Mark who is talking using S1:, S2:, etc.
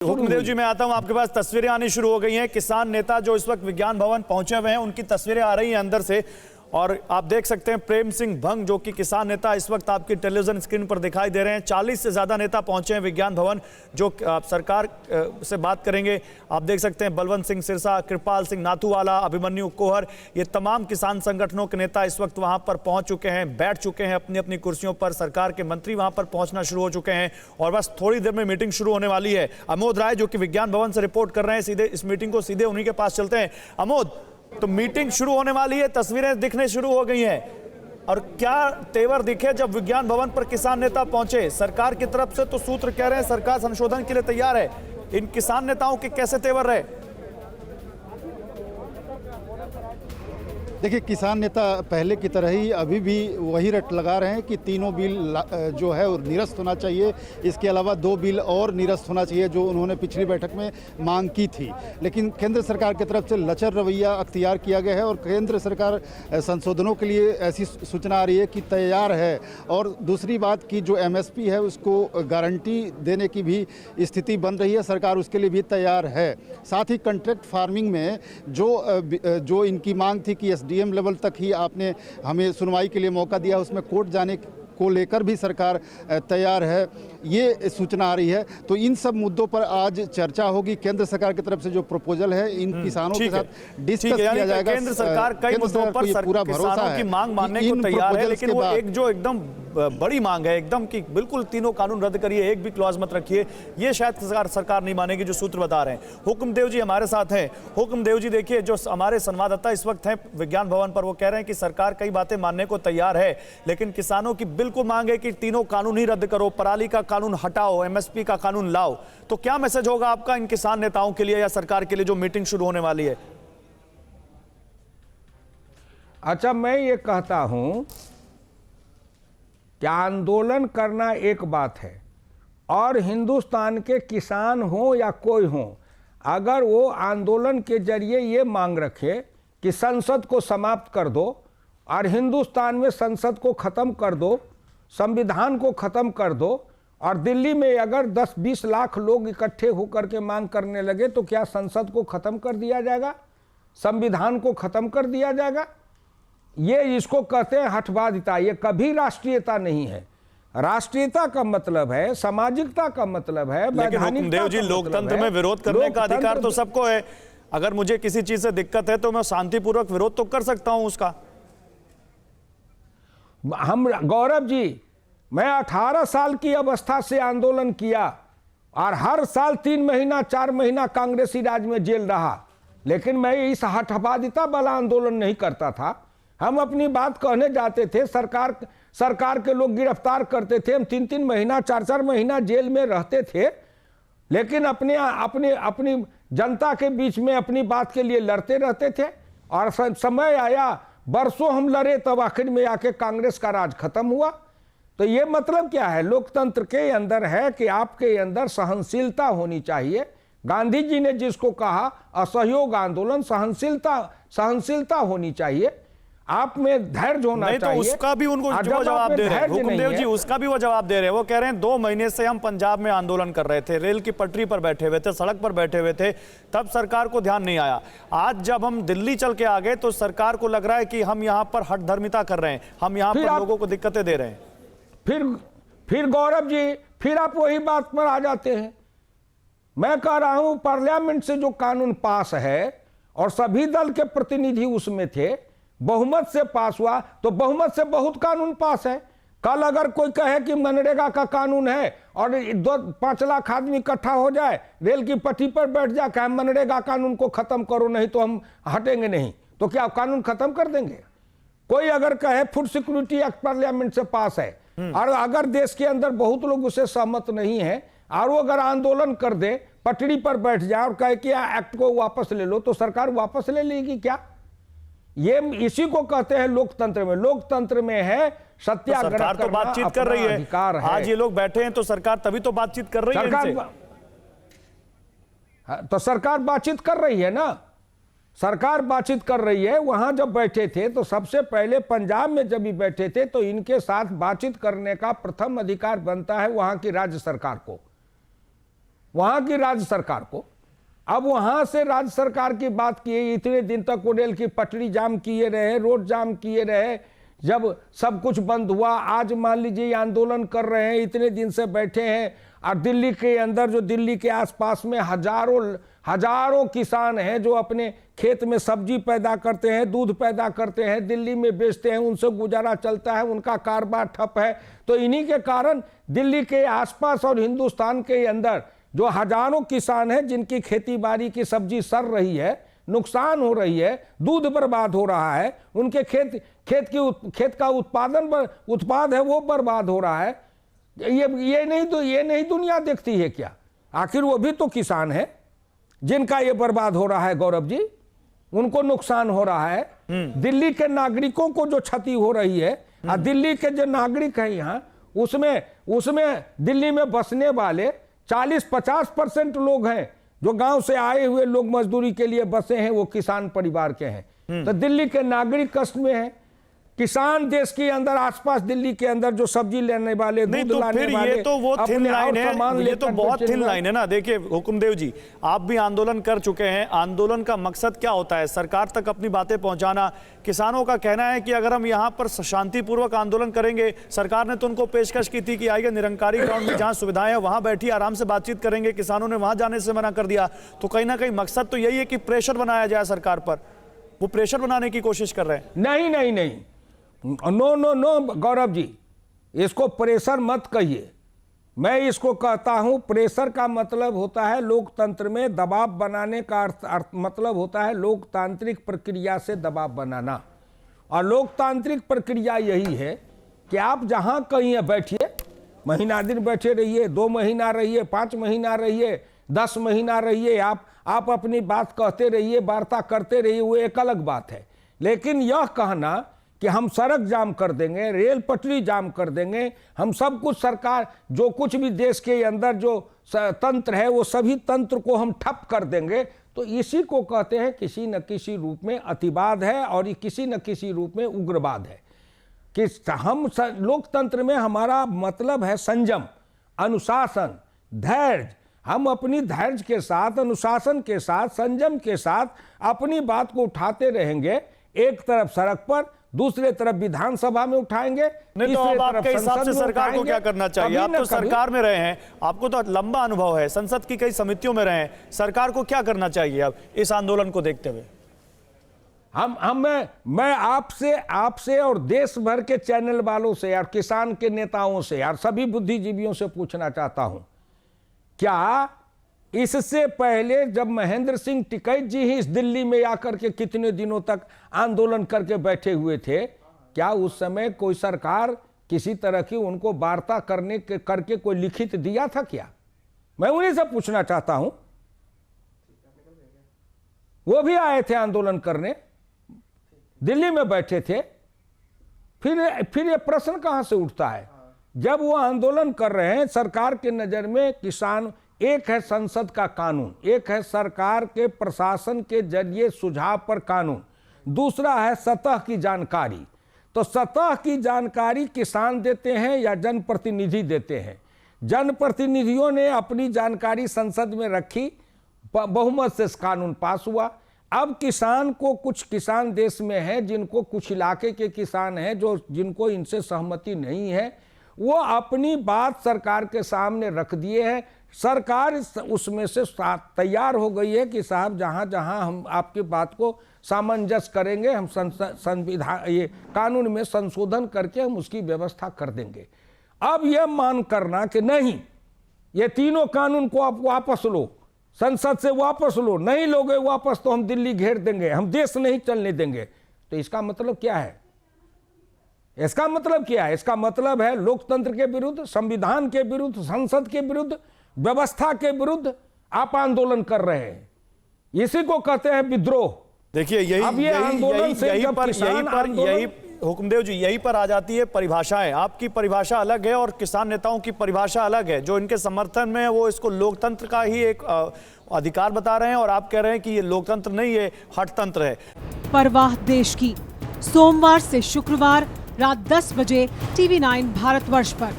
S1: हुक्मदेव जी, मैं आता हूं आपके पास। तस्वीरें आनी शुरू हो गई हैं। किसान नेता जो इस वक्त विज्ञान भवन पहुंचे हुए हैं, उनकी तस्वीरें आ रही हैं अंदर से। और आप देख सकते हैं प्रेम सिंह भंग, जो कि किसान नेता इस वक्त आपकी टेलीविजन स्क्रीन पर दिखाई दे रहे हैं। 40 से ज्यादा नेता पहुंचे हैं विज्ञान भवन, जो आप सरकार से बात करेंगे। आप देख सकते हैं बलवंत सिंह सिरसा, कृपाल सिंह नाथूवाला, अभिमन्यु कोहर, ये तमाम किसान संगठनों के नेता इस वक्त वहां पर पहुंच चुके हैं, बैठ चुके हैं अपनी अपनी कुर्सियों पर। सरकार के मंत्री वहां पर पहुंचना शुरू हो चुके हैं और बस थोड़ी देर में मीटिंग शुरू होने वाली है। अमोद राय, जो कि विज्ञान भवन से रिपोर्ट कर रहे हैं, सीधे इस मीटिंग को सीधे उन्हीं के पास चलते हैं। अमोद, तो मीटिंग शुरू होने वाली है, तस्वीरें दिखने शुरू हो गई हैं, और क्या तेवर दिखे जब विज्ञान भवन पर किसान नेता पहुंचे? सरकार की तरफ से तो सूत्र कह रहे हैं सरकार संशोधन के लिए तैयार है। इन किसान नेताओं के कैसे तेवर रहे?
S2: देखिए, किसान नेता पहले की तरह ही अभी भी वही रट लगा रहे हैं कि तीनों बिल जो है वो निरस्त होना चाहिए। इसके अलावा 2 बिल और निरस्त होना चाहिए जो उन्होंने पिछली बैठक में मांग की थी। लेकिन केंद्र सरकार की तरफ से लचर रवैया अख्तियार किया गया है और केंद्र सरकार संशोधनों के लिए ऐसी सूचना आ रही है कि तैयार है। और दूसरी बात कि जो MSP है उसको गारंटी देने की भी स्थिति बन रही है, सरकार उसके लिए भी तैयार है। साथ ही कॉन्ट्रैक्ट फार्मिंग में जो इनकी मांग थी कि SDM लेवल तक ही आपने हमें सुनवाई के लिए मौका दिया, उसमें कोर्ट जाने को लेकर भी सरकार तैयार है, ये सूचना आ रही है। तो इन सब मुद्दों पर आज चर्चा होगी। केंद्र सरकार की तरफ से जो प्रपोजल है इन किसानों के साथ डिस्कस किया जाएगा।
S1: केंद्र सरकार कई मुद्दों पर
S2: पूरा भरोसा है
S1: की मांग मानने को तैयार है, लेकिन वो एक जो एकदम बड़ी मांग है एकदम कि बिल्कुल तीनों कानून रद्द करिए, एक भी क्लॉज मत रखिए, ये शायद सरकार नहीं मानेगी, जो सूत्र बता रहे हैं। हुक्मदेव जी हमारे साथ हैं। हुक्मदेव जी, देखिए, जो हमारे संवाददाता इस वक्त हैं विज्ञान भवन पर, वो कह रहे हैं कि सरकार कई बातें मानने को तैयार है, लेकिन किसानों की बिल्कुल मांग है कि तीनों कानून ही रद्द करो, पराली का कानून हटाओ, MSP का कानून लाओ। तो क्या मैसेज होगा आपका इन किसान नेताओं के लिए या सरकार के लिए जो मीटिंग शुरू होने वाली है?
S3: अच्छा, मैं ये कहता हूं कि आंदोलन करना एक बात है, और हिंदुस्तान के किसान हो या कोई हो, अगर वो आंदोलन के जरिए ये मांग रखे कि संसद को समाप्त कर दो और हिंदुस्तान में संसद को ख़त्म कर दो, संविधान को ख़त्म कर दो, और दिल्ली में अगर 10-20 लाख लोग इकट्ठे होकर के मांग करने लगे तो क्या संसद को ख़त्म कर दिया जाएगा? संविधान को ख़त्म कर दिया जाएगा? ये इसको कहते हैं हठवादिता। ये कभी राष्ट्रीयता नहीं है। राष्ट्रीयता का मतलब है, सामाजिकता का मतलब है,
S1: हुक्मदेव जी, लोकतंत्र में विरोध करने का अधिकार तो सबको है। अगर मुझे किसी चीज से दिक्कत है तो मैं शांतिपूर्वक विरोध तो कर सकता हूं उसका।
S3: गौरव जी, मैं 18 साल की अवस्था से आंदोलन किया और हर साल 3 महीना 4 महीना कांग्रेसी राज में जेल रहा, लेकिन मैं इस हठवादिता वाला आंदोलन नहीं करता था। हम अपनी बात कहने जाते थे, सरकार के लोग गिरफ्तार करते थे, हम 3-3 महीना 4-4 महीना जेल में रहते थे, लेकिन अपनी जनता के बीच में अपनी बात के लिए लड़ते रहते थे। और समय आया, बरसों हम लड़े, तब आखिर में आके कांग्रेस का राज खत्म हुआ। तो ये मतलब क्या है? लोकतंत्र के अंदर है कि आपके अंदर सहनशीलता होनी चाहिए। गांधी जी ने जिसको कहा असहयोग आंदोलन, सहनशीलता होनी चाहिए, आप में धैर्य होना चाहिए।
S1: तो उसका भी उनको जवाब दे रहे हैं हुक्मदेव जी, उसका भी वो जवाब दे रहे हैं। वो कह रहे हैं 2 महीने से हम पंजाब में आंदोलन कर रहे थे, रेल की पटरी पर बैठे हुए थे, सड़क पर बैठे हुए थे, तब सरकार को ध्यान नहीं आया। आज जब हम दिल्ली चल के आ गए तो सरकार को लग रहा है कि हम यहाँ पर हठधर्मिता कर रहे हैं, हम यहाँ पर लोगों को दिक्कतें दे रहे हैं।
S3: फिर गौरव जी, फिर आप वही बात पर आ जाते हैं। मैं कह रहा हूं पार्लियामेंट से जो कानून पास है और सभी दल के प्रतिनिधि उसमें थे, बहुमत से पास हुआ, तो बहुमत से बहुत कानून पास है। कल अगर कोई कहे कि मनरेगा का कानून है और 2-5 लाख आदमी इकट्ठा हो जाए, रेल की पटरी पर बैठ जाए, कहे मनरेगा कानून को खत्म करो, नहीं तो हम हटेंगे नहीं, तो क्या कानून खत्म कर देंगे? कोई अगर कहे फूड सिक्योरिटी एक्ट पार्लियामेंट से पास है और अगर देश के अंदर बहुत लोग उसे सहमत नहीं है और वो अगर आंदोलन कर दे, पटरी पर बैठ जाए और कहे कि एक्ट को वापस ले लो, तो सरकार वापस ले लेगी क्या? ये इसी को कहते हैं लोकतंत्र में। लोकतंत्र में है सत्याग्रह
S1: सरकार तो बातचीत कर रही है। आज ये लोग बैठे हैं तो सरकार तभी तो बातचीत कर रही है।
S3: तो सरकार बातचीत कर रही है ना, सरकार बातचीत कर रही है। वहां जब बैठे थे तो सबसे पहले पंजाब में जब भी बैठे थे तो इनके साथ बातचीत करने का प्रथम अधिकार बनता है वहां की राज्य सरकार को। वहां की राज्य सरकार को। अब वहां से राज्य सरकार की बात की, इतने दिन तक वो रेल की पटरी जाम किए रहे, रोड जाम किए रहे, जब सब कुछ बंद हुआ, आज मान लीजिए ये आंदोलन कर रहे हैं, इतने दिन से बैठे हैं, और दिल्ली के अंदर जो दिल्ली के आसपास में हजारों किसान हैं जो अपने खेत में सब्जी पैदा करते हैं, दूध पैदा करते हैं, दिल्ली में बेचते हैं, उनसे गुजारा चलता है, उनका कारोबार ठप है। तो इन्हीं के कारण दिल्ली के आसपास और हिंदुस्तान के अंदर जो हजारों किसान हैं जिनकी खेती बाड़ी की सब्जी सड़ रही है, नुकसान हो रही है, दूध बर्बाद हो रहा है, उनके खेत का उत्पाद है वो बर्बाद हो रहा है। ये नहीं दुनिया देखती है क्या? आखिर वो भी तो किसान है जिनका ये बर्बाद हो रहा है गौरव जी, उनको नुकसान हो रहा है। दिल्ली के नागरिकों को जो क्षति हो रही है, और दिल्ली के जो नागरिक हैं यहाँ, उसमें दिल्ली में बसने वाले 40-50% लोग हैं जो गांव से आए हुए लोग मजदूरी के लिए बसे हैं, वो किसान परिवार के हैं। तो दिल्ली के नागरिक कष्ट में हैं। किसान देश के अंदर, आसपास दिल्ली के अंदर जो सब्जी लेने वाले, दूध लाने वाले,
S1: ये तो वो थिन लाइन है, ये तो बहुत थिन लाइन है ना। देखिए हुकुमदेव जी, आप भी आंदोलन कर चुके हैं। आंदोलन का मकसद क्या होता है? सरकार तक अपनी बातें पहुंचाना। किसानों का कहना है कि अगर हम यहाँ पर शांतिपूर्वक आंदोलन करेंगे, सरकार ने तो उनको पेशकश की थी कि आइए निरंकारी ग्राउंड में जहाँ सुविधाएं हैं वहां बैठी आराम से बातचीत करेंगे, किसानों ने वहां जाने से मना कर दिया। तो कहीं ना कहीं मकसद तो यही है कि प्रेशर बनाया जाए सरकार पर, वो प्रेशर बनाने की कोशिश कर रहे हैं।
S3: नहीं, नो गौरव जी, इसको प्रेशर मत कहिए। मैं इसको कहता हूं, प्रेशर का मतलब होता है लोकतंत्र में दबाव बनाने का अर्थ मतलब होता है लोकतांत्रिक प्रक्रिया से दबाव बनाना। और लोकतांत्रिक प्रक्रिया यही है कि आप जहां कहीं बैठिए, महीना दिन बैठे रहिए, 2 महीना रहिए, 5 महीना रहिए, 10 महीना रहिए, आप अपनी बात कहते रहिए, वार्ता करते रहिए, वो एक अलग बात है। लेकिन यह कहना कि हम सड़क जाम कर देंगे, रेल पटरी जाम कर देंगे, हम सब कुछ, सरकार जो कुछ भी देश के अंदर जो तंत्र है वो सभी तंत्र को हम ठप कर देंगे, तो इसी को कहते हैं किसी न किसी रूप में अतिवाद है, और ये किसी न किसी रूप में उग्रवाद है। कि हम लोकतंत्र में हमारा मतलब है संयम, अनुशासन, धैर्य। हम अपनी धैर्य के साथ, अनुशासन के साथ, संयम के साथ अपनी बात को उठाते रहेंगे। एक तरफ सड़क पर, दूसरे तरफ विधानसभा में उठाएंगे।
S1: नहीं तो अब आपके हिसाब से सरकार को क्या करना चाहिए? आप तो सरकार में रहे हैं, आपको तो लंबा अनुभव है, संसद की कई समितियों में रहे हैं, सरकार को क्या करना चाहिए अब इस आंदोलन को देखते हुए?
S3: मैं आपसे और देश भर के चैनल वालों से और किसान के नेताओं से और सभी बुद्धिजीवियों से पूछना चाहता हूं, क्या इससे पहले जब महेंद्र सिंह टिकैत जी ही इस दिल्ली में आकर के कितने दिनों तक आंदोलन करके बैठे हुए थे, क्या उस समय कोई सरकार किसी तरह की उनको वार्ता करके कोई लिखित दिया था क्या? मैं उन्हीं से पूछना चाहता हूं। वो भी आए थे आंदोलन करने, दिल्ली में बैठे थे। फिर ये प्रश्न कहां से उठता है? जब वो आंदोलन कर रहे हैं, सरकार के नजर में किसान, एक है संसद का कानून, एक है सरकार के प्रशासन के जरिए सुझाव पर कानून, दूसरा है सतह की जानकारी। तो सतह की जानकारी किसान देते हैं या जनप्रतिनिधि देते हैं? जनप्रतिनिधियों ने अपनी जानकारी संसद में रखी, बहुमत से कानून पास हुआ। अब किसान को, कुछ किसान देश में हैं जिनको, कुछ इलाके के किसान हैं जिनको इनसे सहमति नहीं है, वो अपनी बात सरकार के सामने रख दिए हैं। सरकार उसमें से तैयार हो गई है कि साहब जहां जहां हम आपकी बात को सामंजस्य करेंगे, हम संविधान, ये कानून में संशोधन करके हम उसकी व्यवस्था कर देंगे। अब यह मान करना कि नहीं, ये तीनों कानून को आप वापस लो, संसद से वापस लो, नहीं लोगे वापस तो हम दिल्ली घेर देंगे, हम देश नहीं चलने देंगे। तो इसका मतलब क्या है? इसका मतलब क्या है? इसका मतलब है लोकतंत्र के विरुद्ध, संविधान के विरुद्ध, संसद के विरुद्ध, व्यवस्था के विरुद्ध आप आंदोलन कर रहे हैं। इसी को कहते हैं विद्रोह।
S1: देखिए यही हुकुमदेव जी, यही पर आ जाती है परिभाषाएं। आपकी परिभाषा अलग है और किसान नेताओं की परिभाषा अलग है। जो इनके समर्थन में है वो इसको लोकतंत्र का ही एक अधिकार बता रहे हैं, और आप कह रहे हैं कि ये लोकतंत्र नहीं, ये हठतंत्र है।
S4: परवाह देश की, सोमवार से शुक्रवार रात 10 बजे TV9 भारतवर्ष पर।